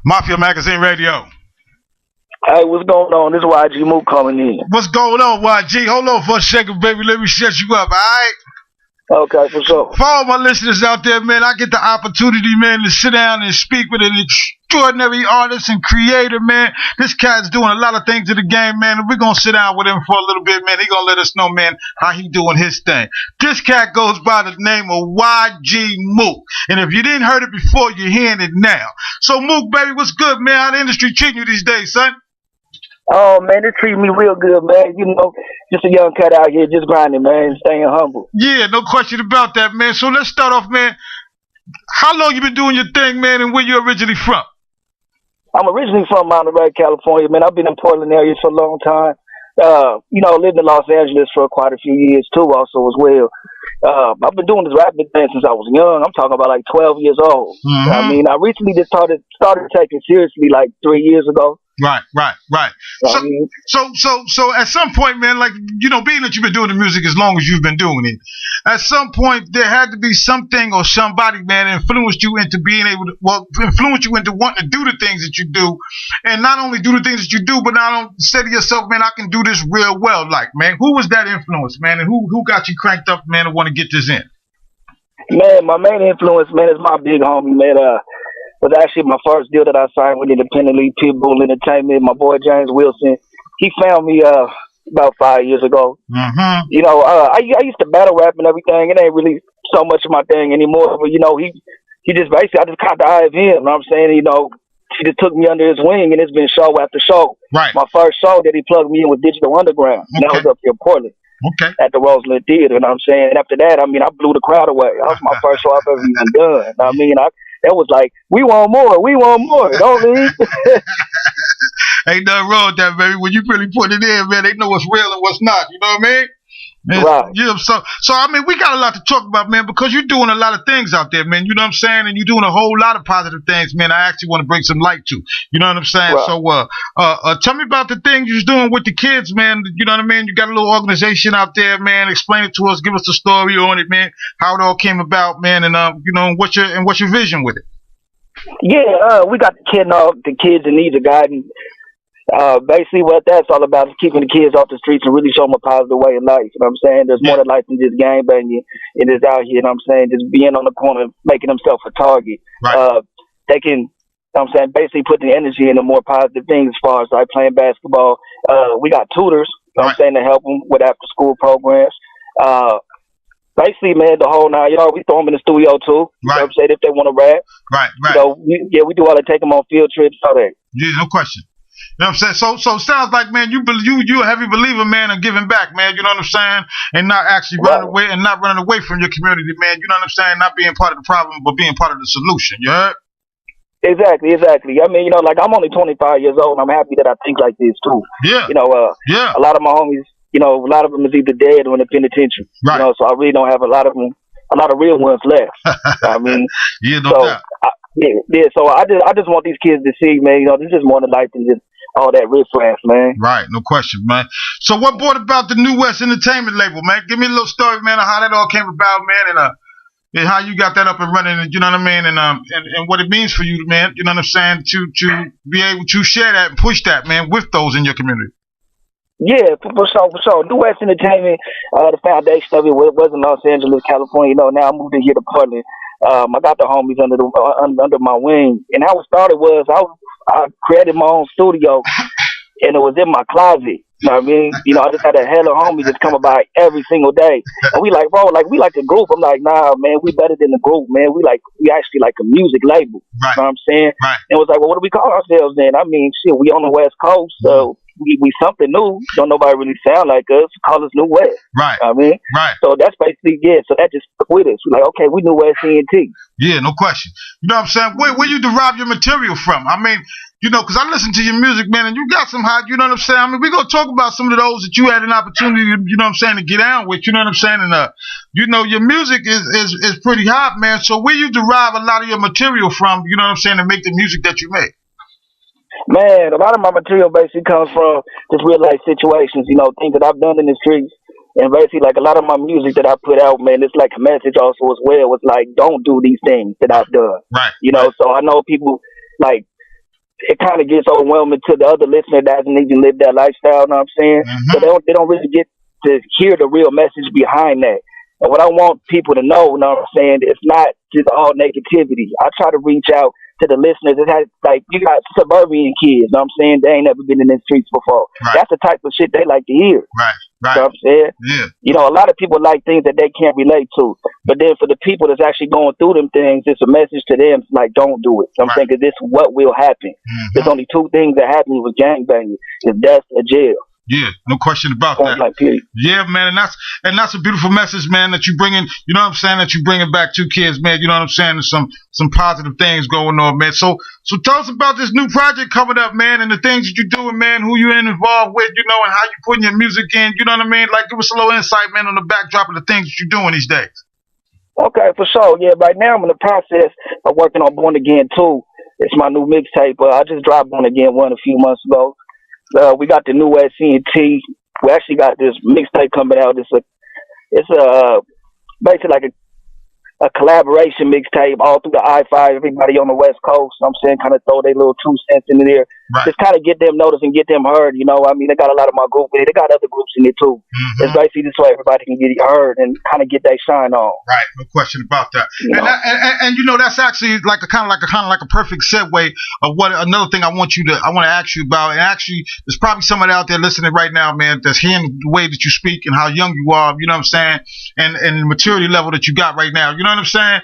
Mafia Magazine Radio. Hey, what's going on? This is YG MOOK coming in. What's going on, YG? Hold on for a second, baby. Let me set you up, all right? Okay, for sure. For all my listeners out there, man, I get the opportunity, man, to sit down and speak with an extraordinary artist and creator, man. This cat's doing a lot of things in the game, man, and we're going to sit down with him for a little bit, man. He going to let us know, man, how he doing his thing. This cat goes by the name of YG MOOK, and if you didn't heard it before, you're hearing it now. So, MOOK, baby, what's good, man? How the industry treating you these days, son? Oh, man, they treat me real good, man. You know, just a young cat out here just grinding, man, staying humble. Yeah, no question about that, man. So let's start off, man. How long you been doing your thing, man, and where you originally from? I'm originally from Monterey, California, man. I've been in Portland area for a long time. You know, lived in Los Angeles for quite a few years, too, also, as well. I've been doing this rapping thing since I was young. I'm talking about, like, 12 years old. Mm-hmm. I mean, I recently just started taking seriously, like, 3 years ago. Right. So at some point, man, like, you know, being that you've been doing the music as long as you've been doing it, at some point there had to be something or somebody, man, influenced you into being able to, influence you into wanting to do the things that you do, and not only do the things that you do, but not say to yourself, man, I can do this real well. Like, man, who was that influence, man, and who got you cranked up, man, to want to get this in? Man, my main influence, man, is my big homie, man. Was actually my first deal that I signed with independently, Pitbull Entertainment. My boy James Wilson, he found me about 5 years ago. Mm-hmm. You know, I used to battle rap and everything. It ain't really so much of my thing anymore. But you know, he just basically, I just caught the eye of him. You know what I'm saying? You know, he just took me under his wing, and it's been show after show. Right. My first show that he plugged me in was Digital Underground, and that was up here in Portland. Okay. At the Roseland Theater, you know what I'm saying? And after that, I mean, I blew the crowd away. That was my first show I've ever even done. I mean, that was like, we want more, don't leave. Ain't nothing wrong with that, baby. When you really put it in, man, they know what's real and what's not. You know what I mean? Man, right. Yeah, so I mean, we got a lot to talk about, man, because you're doing a lot of things out there, man. You know what I'm saying? And you're doing a whole lot of positive things, man. I actually want to bring some light to. You know what I'm saying? Right. So, tell me about the things you're doing with the kids, man. You know what I mean? You got a little organization out there, man. Explain it to us. Give us the story on it, man. How it all came about, man. And you know, what's your vision with it? Yeah, we got the kids in need of guidance. Basically what that's all about is keeping the kids off the streets and really show them a positive way of life. You know what I'm saying? There's more to life than just gang banging. It is out here, you know what I'm saying? Just being on the corner, making themselves a target. Right. They can, you know what I'm saying, basically put the energy into more positive things as far as like playing basketball. We got tutors, you know what I'm saying, to help them with after school programs. Basically, man, the whole 9 yards, we throw them in the studio too. You know what I'm saying? If they want to rap. Right. You know, we do all that, take them on field trips, all that. Yeah, no question. You know what I'm saying? So sounds like, man, you're a heavy believer, man, of giving back, man. You know what I'm saying? And not actually running away from your community, man. You know what I'm saying? Not being part of the problem, but being part of the solution. You heard? Exactly. I mean, you know, like I'm only 25 years old, and I'm happy that I think like this too. Yeah. You know, a lot of my homies, you know, a lot of them is either dead or in the penitentiary. Right. You know, so I really don't have a lot of real ones left. I mean, yeah, no doubt. So I just want these kids to see, man, you know, this is more than life than just all that riffraff, man. Right, no question, man. So what brought about the New West Entertainment label, man? Give me a little story, man, of how that all came about, man, and how you got that up and running, and you know what I mean, and what it means for you, man. You know what I'm saying? To be able to share that and push that, man, with those in your community. Yeah, for sure. New West Entertainment, the foundation of it was in Los Angeles, California. You know, now I moved in here to Portland. I got the homies under my wing, and how it started was I created my own studio, and it was in my closet. You know what I mean? You know, I just had a hell of homies just come by every single day, and we like, bro, like we like a group. I'm like, nah, man, we better than the group, man. We actually like a music label. Right. You know what I'm saying? Right. And it was like, well, what do we call ourselves then? I mean, shit, we on the West Coast, so. We something new. Don't nobody really sound like us. Call us New West. Right. I mean, right. So that's basically So that just stuck with us. We're like, okay, we New West ENT. Yeah, no question. You know what I'm saying? Where you derive your material from? I mean, you know, because I listen to your music, man, and you got some hot. You know what I'm saying? I mean, we're gonna talk about some of those that you had an opportunity to, you know what I'm saying, to get down with. You know what I'm saying? And you know, your music is pretty hot, man. So where you derive a lot of your material from? You know what I'm saying? To make the music that you make. Man, a lot of my material basically comes from just real life situations, you know, things that I've done in the streets. And basically, like, a lot of my music that I put out, man, it's like a message also as well. It's like, don't do these things that I've done. Right. You know, so I know people, like, it kind of gets overwhelming to the other listener that doesn't even live that lifestyle. You know what I'm saying? So they don't really get to hear the real message behind that. And what I want people to know, you know what I'm saying, it's not just all negativity. I try to reach out to the listeners. It has, like, you got suburban kids, you know what I'm saying? They ain't never been in the streets before. Right. That's the type of shit they like to hear. Right. You know what I'm saying? Yeah. You know, a lot of people like things that they can't relate to. But then for the people that's actually going through them things, it's a message to them, like, don't do it. So I'm saying, 'cause this is what will happen. There's only two things that happen with gangbanging. It's death or jail. Yeah, no question about that. Like, period. Yeah, man, and that's a beautiful message, man, that you bringing. You know what I'm saying? That you bringing back to kids, man. You know what I'm saying? There's some positive things going on, man. So tell us about this new project coming up, man, and the things that you're doing, man. Who you involved with, you know, and how you putting your music in. You know what I mean? Like, give us a little insight, man, on the backdrop of the things that you're doing these days. Okay, for sure. Yeah, right now I'm in the process of working on Born Again 2. It's my new mixtape. I just dropped Born Again 1 a few months ago. We got the new SCNT. We actually got this mixtape coming out. It's basically like a collaboration mixtape all through the I-5, everybody on the West Coast. I'm saying, kind of throw their little 2 cents in there. Right. Just kind of get them noticed and get them heard. You know, I mean, they got a lot of my group in it. They got other groups in it too. It's basically this way everybody can get heard and kind of get their shine on. Right, no question about that. And you know, that's actually like a kind of like a perfect segue of what another thing I want to ask you about. And actually, there's probably somebody out there listening right now, man, that's hearing the way that you speak and how young you are. You know what I'm saying? And the maturity level that you got right now. You know what I'm saying?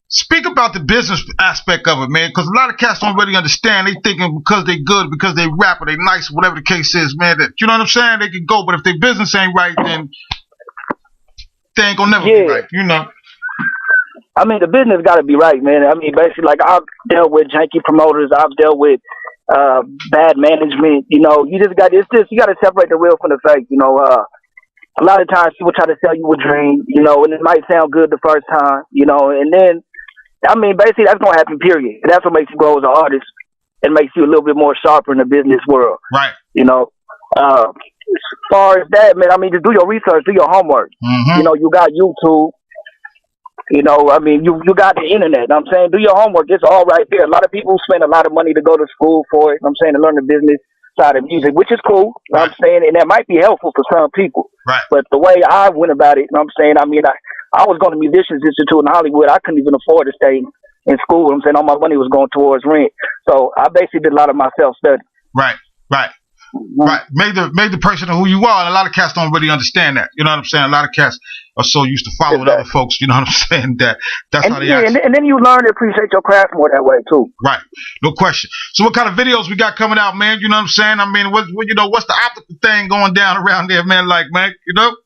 Speak about the business aspect of it, man, because a lot of cats don't really understand. They thinking because they good, because they rap or they nice, whatever the case is, man, that, you know what I'm saying? They can go, but if their business ain't right, then they ain't gonna never be right, you know? I mean, the business got to be right, man. I mean, basically, like, I've dealt with janky promoters. I've dealt with bad management. You know, you got to separate the real from the fake, you know. A lot of times people try to sell you a dream, you know, and it might sound good the first time, you know, and then, I mean, basically that's going to happen, period. And that's what makes you grow as an artist. It makes you a little bit more sharper in the business world. Right. You know, as far as that, man, I mean, just do your research, do your homework. You know, you got YouTube. You know, I mean, you got the internet. I'm saying, do your homework. It's all right there. A lot of people spend a lot of money to go to school for it. I'm saying, to learn the business side of music, which is cool. Right. I'm saying, and that might be helpful for some people. Right. But the way I went about it, I'm saying, I mean, I was going to Musicians Institute in Hollywood. I couldn't even afford to stay in school. I'm saying all my money was going towards rent. So I basically did a lot of my self-study. Right. Right. Made the person who you are. And a lot of cats don't really understand that. You know what I'm saying? A lot of cats are so used to following other folks. You know what I'm saying? That's how they act. And then you learn to appreciate your craft more that way too. Right. No question. So what kind of videos we got coming out, man? You know what I'm saying? I mean, what's the optical thing going down around there, man? Like, man, you know?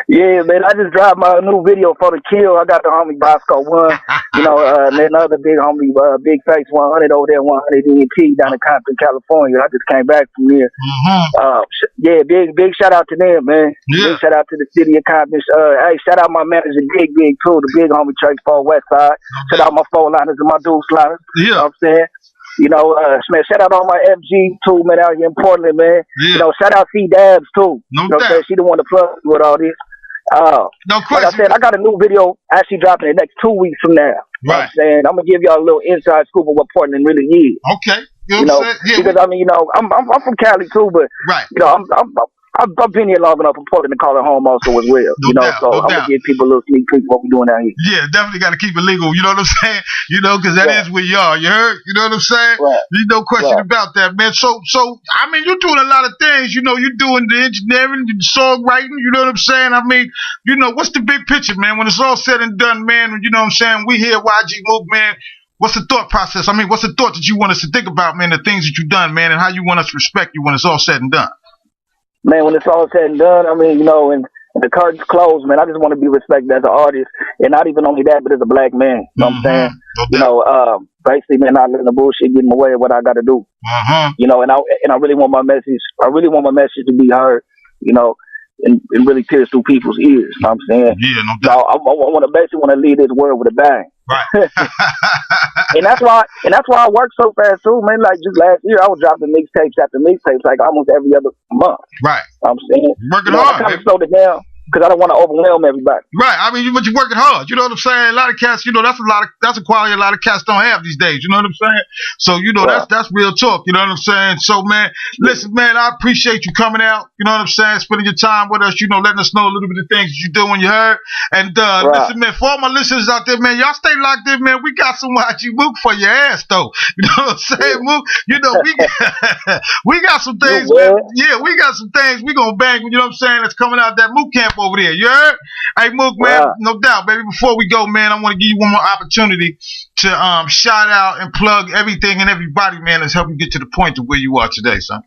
Yeah, man, I just dropped my new video for the kill. I got the homie Bosco 1, you know, and then another big homie, Big Face 100 over there, 100 ENT down in Compton, California. I just came back from there. Yeah, big shout out to them, man. Yeah. Big shout out to the city of Compton. Hey, shout out my manager, Big too, the big homie Trace Paul Westside. Shout out my 4-liners and my dual liners. Yeah. You know what I'm saying? You know, man, shout out all my FG too, man, out here in Portland, man. Yeah. You know, shout out C Dabs too. No you know doubt. What I'm saying? She the one to plug with all this. No question. Like I said, I got a new video actually dropping the next 2 weeks from now. Right. You know what I'm saying? I'm gonna give y'all a little inside scoop of what Portland really is. Okay. You know, because I mean, you know, I'm from Cali too, but right. You know, I've been here long enough for Portland to call it home also as well. No doubt, so I'm gonna give people a little sneak peek of what we're doing out here. Yeah, definitely got to keep it legal. You know what I'm saying? You know, because that is where you are. You heard? You know what I'm saying? Right. There's no question about that, man. So I mean, you're doing a lot of things. You know, you're doing the engineering, the songwriting. You know what I'm saying? I mean, you know, what's the big picture, man? When it's all said and done, man. You know what I'm saying? We here at YG MOOK, man. What's the thought process? I mean, what's the thought that you want us to think about, man? The things that you've done, man, and how you want us to respect you when it's all said and done. Man, when it's all said and done, I mean, you know, and the curtain's closed, man, I just want to be respected as an artist, and not even only that, but as a black man. You know what I'm saying? No you know, basically, man, not letting the bullshit get in the way of what I got to do. You know, and I really want my message. I really want my message to be heard. You know, and really pierce through people's ears. You know what I'm saying? Yeah, no doubt. So I basically want to leave this world with a bang. Right. and that's why I work so fast too, man. Like just last year, I was dropping mixtapes after mixtapes, like almost every other month. Right. You know what I'm saying, working hard. I kind of slowed it down. because I don't want to overwhelm everybody. Right. I mean, but you're working hard. You know what I'm saying? A lot of cats, you know, that's a quality a lot of cats don't have these days. You know what I'm saying? So, you know, that's real talk. You know what I'm saying? So, man, listen, man, I appreciate you coming out. You know what I'm saying? Spending your time with us, you know, letting us know a little bit of things that you do when you heard. And listen, man, for all my listeners out there, man, y'all stay locked in, man. We got some YG MOOK for your ass, though. You know what I'm saying, Mook? You know, we got some things, man. Yeah, we got some things we gonna bang. You know what I'm saying? That's coming out that Mook camp over there. You heard? Hey, Mook, man, no doubt, baby. Before we go, man, I want to give you one more opportunity to shout out and plug everything and everybody, man, that's helping you get to the point of where you are today, son.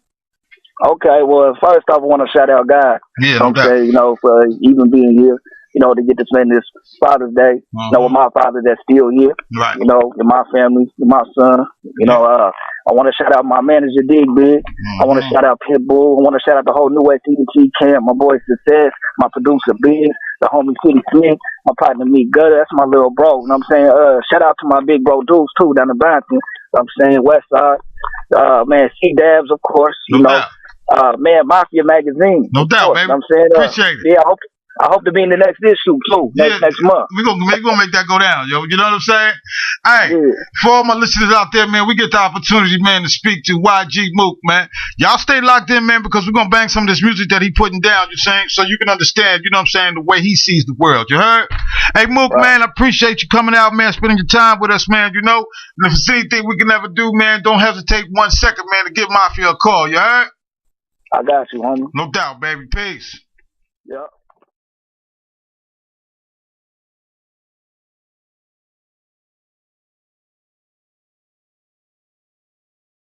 Okay, well, first off, I want to shout out God. Yeah, no doubt. You know, for even being here, you know, to get to spend this Father's Day, you know, with my father that's still here, right? You know, with my family, with my son, you know, I want to shout out my manager, Dig Big. I want to shout out Pitbull. I want to shout out the whole New West TNT camp, my boy Success, my producer, Big, the homie City Smith, my partner, Meek Gutter. That's my little bro. You know what I'm saying? Shout out to my big bro, Deuce, too, down the Banton. You know what I'm saying? West Side. Man, C-Dabs, of course. You know, man, Mafia Magazine. No doubt, baby. You know what I'm saying? Appreciate it. Yeah, I hope to be in the next issue, too, next month. We're gonna make that go down, yo. You know what I'm saying? Hey, for all my listeners out there, man, we get the opportunity, man, to speak to YG MOOK, man. Y'all stay locked in, man, because we're gonna bang some of this music that he putting down, you saying, so you can understand, you know what I'm saying, the way he sees the world. You heard? Hey, Mook, man, I appreciate you coming out, man, spending your time with us, man, you know. And if there's anything we can ever do, man, don't hesitate 1 second, man, to give Mafia a call. You heard? I got you, homie. No doubt, baby. Peace. Yep.